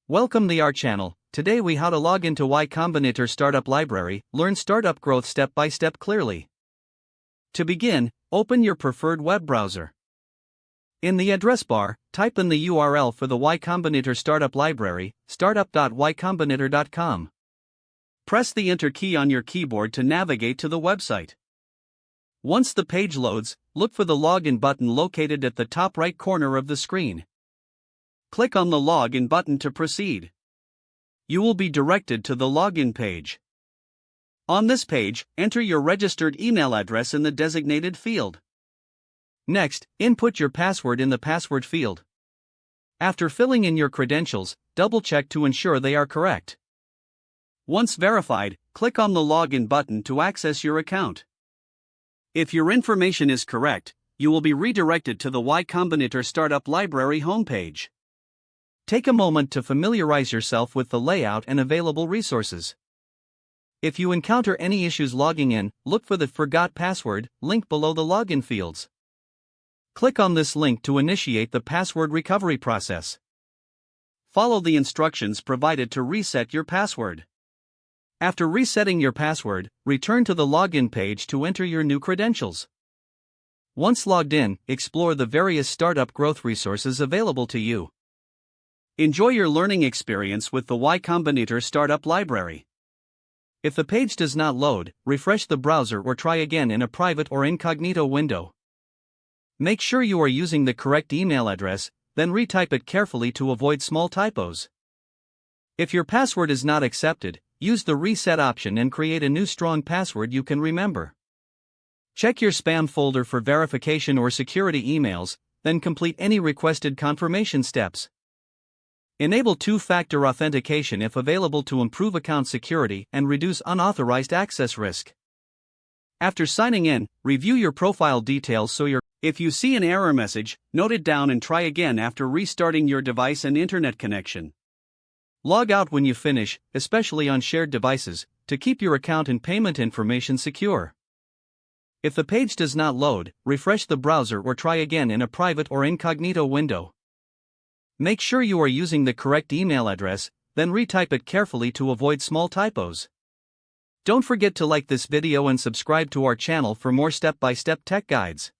Welcome to our channel. Today we how to log into Y Combinator Startup Library, learn startup growth step by step clearly. To begin, open your preferred web browser. In the address bar, type in the URL for the Y Combinator Startup Library, startup.ycombinator.com. Press the Enter key on your keyboard to navigate to the website. Once the page loads, look for the Login button located at the top right corner of the screen. Click on the Login button to proceed. You will be directed to the login page. On this page, enter your registered email address in the designated field. Next, input your password in the password field. After filling in your credentials, double-check to ensure they are correct. Once verified, click on the Login button to access your account. If your information is correct, you will be redirected to the Y Combinator Startup Library homepage. Take a moment to familiarize yourself with the layout and available resources. If you encounter any issues logging in, look for the Forgot Password link below the login fields. Click on this link to initiate the password recovery process. Follow the instructions provided to reset your password. After resetting your password, return to the login page to enter your new credentials. Once logged in, explore the various startup growth resources available to you. Enjoy your learning experience with the Y Combinator Startup Library. If the page does not load, refresh the browser or try again in a private or incognito window. Make sure you are using the correct email address, then retype it carefully to avoid small typos. If your password is not accepted, use the reset option and create a new strong password you can remember. Check your spam folder for verification or security emails, then complete any requested confirmation steps. Enable two-factor authentication if available to improve account security and reduce unauthorized access risk. After signing in, review your profile details if you see an error message, note it down and try again after restarting your device and internet connection. Log out when you finish, especially on shared devices, to keep your account and payment information secure. If the page does not load, refresh the browser or try again in a private or incognito window. Make sure you are using the correct email address, then retype it carefully to avoid small typos. Don't forget to like this video and subscribe to our channel for more step-by-step tech guides.